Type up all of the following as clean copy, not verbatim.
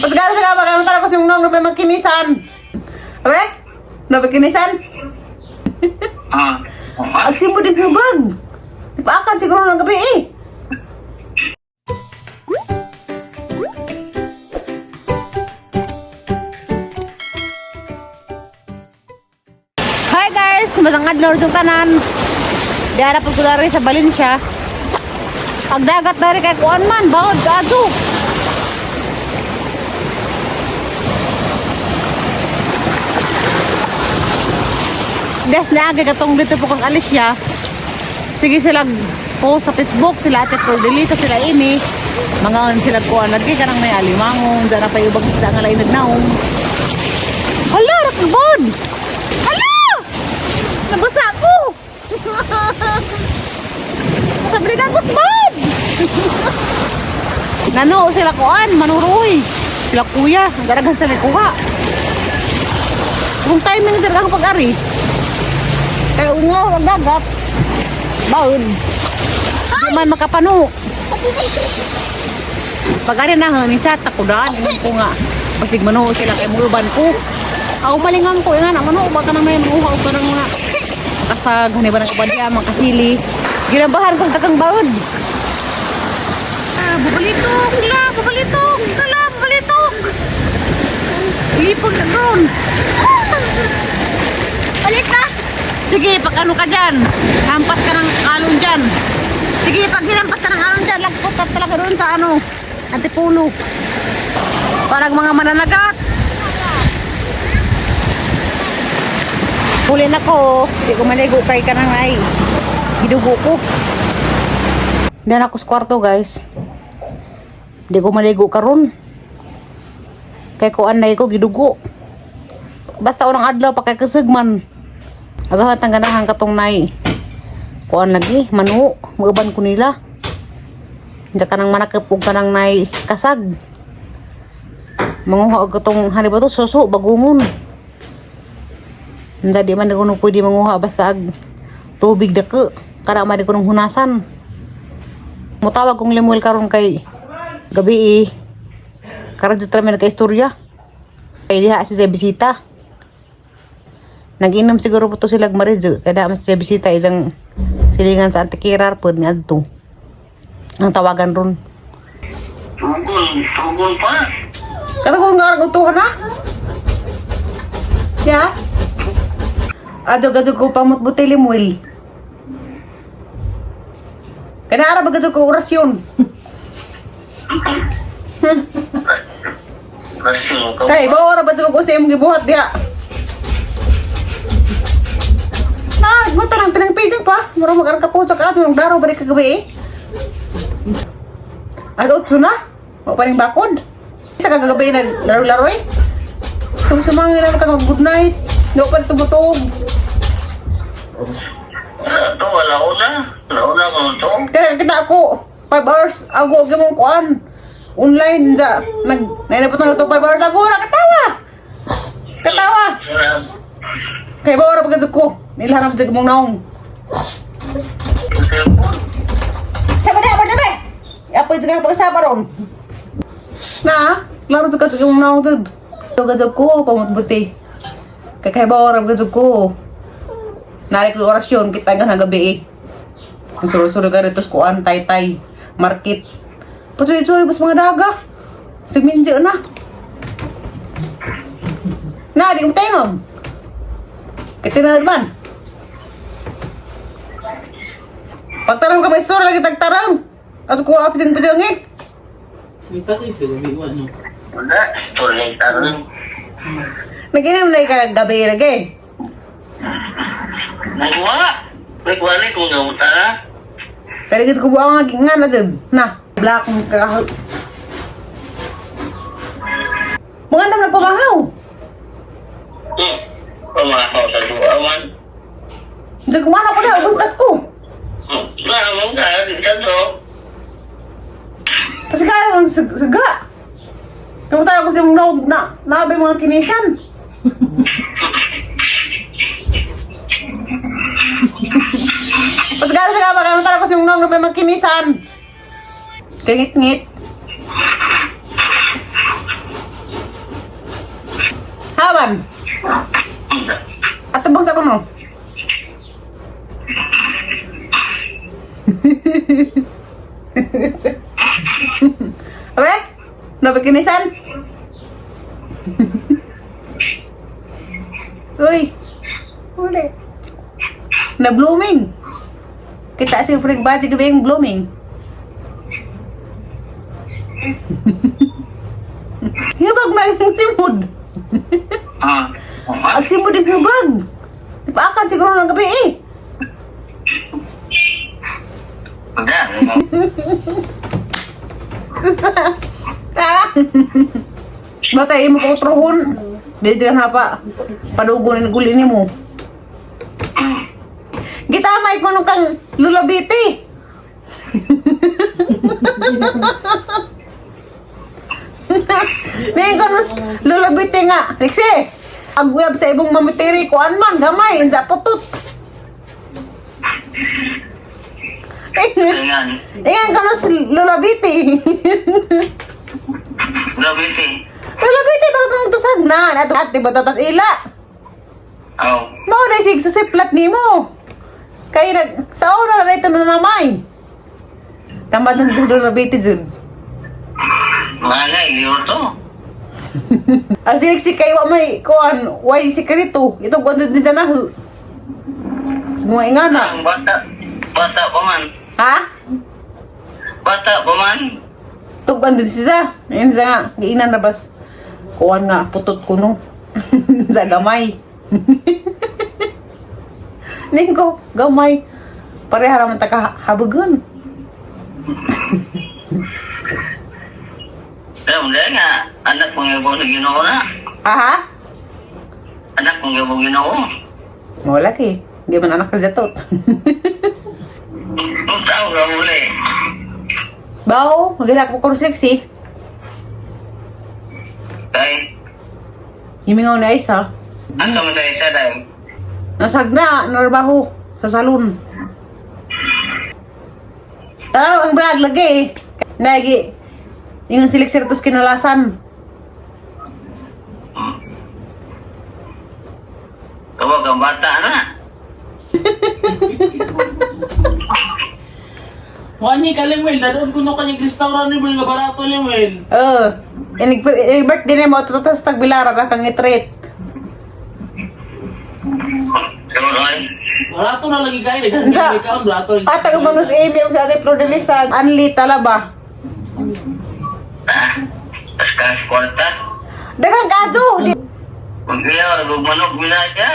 Pasagara sa kapag kayo matara ko si Nong may magkinisan. Abe? Nabagkinisan? Agsimbo din hubag. Ipaakan siguro ng gabi eh. Hi guys! Masang adlaw yung tanan. Diara po ko dari sa Valencia. Pagdagat dari kay kuan man, bawod kaso. Des na agad katong dito po kang Alicia. Sige sila po sa Facebook, sila ate Cordelita, sila ini. Mga sila kuan lagi kanang may alimangon, dara pa ubang isda nga lain nagnaong. Hala, rakbon. Hala! Nabasa ko. Sabligan ko bad. Nano sila kuan, manuroy. Sila kuya, garagan sa kuha. Kung timing sila kang pag-ari. Kaya ungaw ang dagat. Baon. Di man makapano. Pag-ari na hangin chat ako daan. Inan ko nga. Pasig manuho sila kay muban ko. Ako malingam ko. Nga na manuho. Baka na may manuha ko ng mga kasag. Haniba ng kabadya. Mga kasili. Ginabahan ko sa takang baon. Bubalitok. Kala. Bubalitok. Kala. Bubalitok. Lipag na drone. Balik ka. Sige, pag ano ka dyan, hampas ka ng alon dyan. Sige, pag hinampas ka ng alon dyan, lagpot ka talaga doon sa ano, Antipulo. Parang mga mananagat. Huli na ko, hindi ko maligo kay ka nang ay. Gidugo ko. Diyan ako sa kwarto guys. Hindi ko maligo karon. Kay ko anay ko, gidugo. Basta unang adlaw pa kay kasagman. Agahan ang ganahan katong nay. Kuan lagi, manu, magaban ko nila. Hindi ka nang manakip og kanang nay kasag. Manguha og katong hani ba to, suso, bagungon. Hindi man ko nung pwede manguha basta ag tubig dako. Kada man ko nung hunasan. Mutawag kong limuel karon kay gabi karon sa tramin kay istorya. Kay diha si bisita. Nag-inom siguro po to sila gmaridyo. Kaya mas siya bisita isang silingan sa Antikirar po ni Adto. Ang tawagan ron. Tugol pa. Katagol nga ang utuhan ha? Ya? Adog-adog ko pamot butili muil. Kaya naarap agad ko orasyon. Kaya iba oras ba ko sa iyong gibuhat diya? Mata nang pinang-paging pa. Mura mag-arang ka po sa kato. Nung daraw balik kagabi eh. At-otso na. O pa rin bakod. Sa kagabi na laro-laro eh. Sumangin na ka mag-good night. Hindi ko pa rin tumutog. Ito, wala ko na. Wala ko ito. Kaya kita ako. 5 hours. Ako, gamong kuan. Online. Nainapot na ito 5 hours. Ako, nakatawa. Katawa. Kaya ba oras pagkasok ko? Nilaharap dyan mong naong. Sama na, apa dyan eh? Apoy dyan ka pagkasapa ron. Na, laro dyan ka dyan mong naong dyan. Pagkasok ko, pamutbuti. Kaya ba oras pagkasok ko? Narik ko orasyon, kita nga na gabi eh. Ang suro-suro ka rito sa tay-tay, market. Pasuy-suy, bas mga daga. Sigminjo na. Na, di mo tengom. Kitinahod man. Pagtarang ka ba istora lagi tagtarang? Kaso ko apising-pising eh. May tatay sila, may ano. Wala, tuloy tarong. Nag-inom na ka gabi lagi. Nagwa. Nagwali kung gamuta na. Kaya gito ko buwang nga na dyan. Na, black mong kakahal. Mga na pamahaw. Pamakaw sa duwaman. Diyan kumana ko na, buntas ko. Mahamang ka, di ka to. Kasi kaya lang saga. Kamutan ko siya mong naabay mga kinisan. Pasagara sa kapag kamutan ko siya mong naabay mga kinisan. Kingit-ngit. uban. At tabang sa kuno. Abe? Napikinisan? Uy. Uli. Na blooming. Kita si Frank Baji gabi yung blooming. Hibag na yung simod. Ang simod yung hibag. Ipaakan siguro ng gabi eh. Batay mo ko trohon. Di jangan apa padugon ni gulin mo. Gitamay ko nung kang lulabiti. Ngayon ko nung lulabiti nga. Liksi, agweb sa ibong mamiteri ko man gamay. Inza putut. Ngayon ko nung lulabiti. Lulabiti? Lulabiti, bakit nung tusag na? At diba tatas ila? Oo. Mao na sig susiplat nimo. Kay nag sa una na ito na namay. Tamad na sa lulabiti jud. Malay, liyo to. Asilik si kayo may kuan, way sikrito. Ito kuan din na hu. Semua ingana. Ang bata pa man. Ha? Bata pa man. Tugan din siya. Ayun siya nga, giinan na bas. Kuan nga, putot ko no. Sa gamay. Ningko, gamay. Pareha raman ta kahabugon. Alam mo nga, anak kong ibo sa Ginoo na. Aha? Anak kong ibo Ginoo. Wala ki. Di man anak ka jatot. Ang tao ka muli. Bao, magila ko kung sexy. Kay, Himingaw na isa. asa mo tayo sa day? Nasag na, narbaho. Sa salon. Tara, ang brag lagi eh. Nagi. Yung silik-silik tos kinalasan. Tawag ang bata na. Wani ka Lemuel, dadoon ko no kanyang restaurant ni Bring nga barato Lemuel. Birthday na mo, tatas tagbilara na kang itreat. Siguro ay. Barato na lagi kayo, Nga. nagkakita ka ang barato. Atag manus Amy yung sa ating prodelisan. Anli talaba. Taskas kwarta. Dagang kado! Kung kaya, manok bila siya.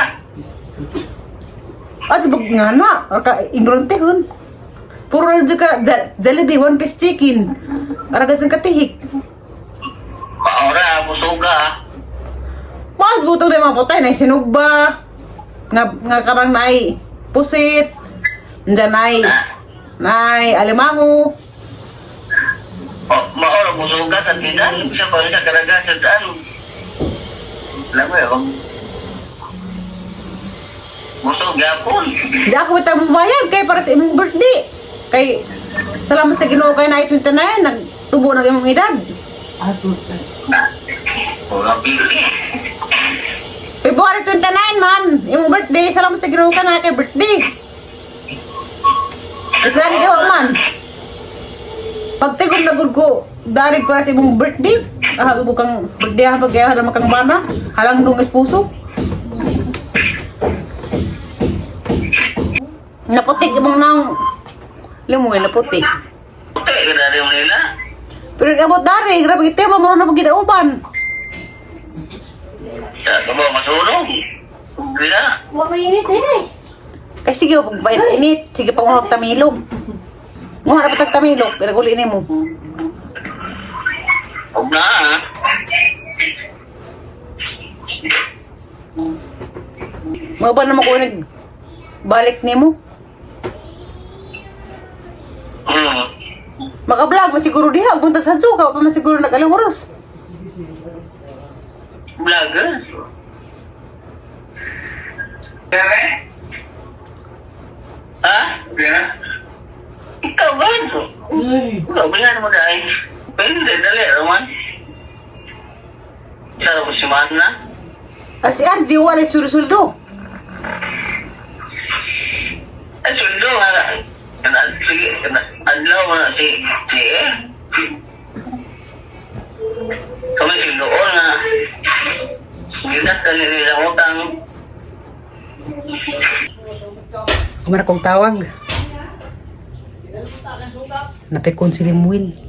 At sabag nga na, ka ignorante hun. Puro na juga Jollibee, one piece chicken. Aragas ang katihik. Maora, busuga. Mas buto na mga putay, na sinugba. Nga karang naay pusit. Nandyan naay alimango. Maora, busuga sa tinan. Siya pa sa karaga sa daan. Alam mo yun? Busog yapon. Di ako bita mabayad kay para sa imong birthday. Kay salamat sa Ginoo kay na 29 nagtubo na imong edad. Ato. Pura pili. February 29 man, imong birthday. Salamat sa Ginoo ka na kay birthday. Isa lagi gawa man. Pagtigom na gud ko darig para sa imong birthday. Mo kang birthday ha pagkaya naman kang bana. Halang dong espuso. Naputik imong nang Lemuel naputik. Puti ka na rin nila. Pero abot dari, grabe kita mo na pagkita uban. Sa ito ba masunog? Bila. Huwag mainit eh. Kay sige pagbayad init, sige pa mo tamilog. Mo harap tag tamilog, ginaguli ni mo. Huwag na ha. Mga ba naman ko balik ni mo? Maka-vlog, masiguro diha, buntag sa suka, pa man siguro nag-alang oras. Vlogger? Kaya? Ha? Kaya? Ikaw ba? Ay. Wala ba yan mo dahil? Pwede, dali, Roman. Sarap ko si Mana. Si RJ wala suldo. Ay, sundo nga. Adlaw nga si kami sindoon nga. Gidat ka nilang utang. Umara kong tawag. Napikon si Limuel.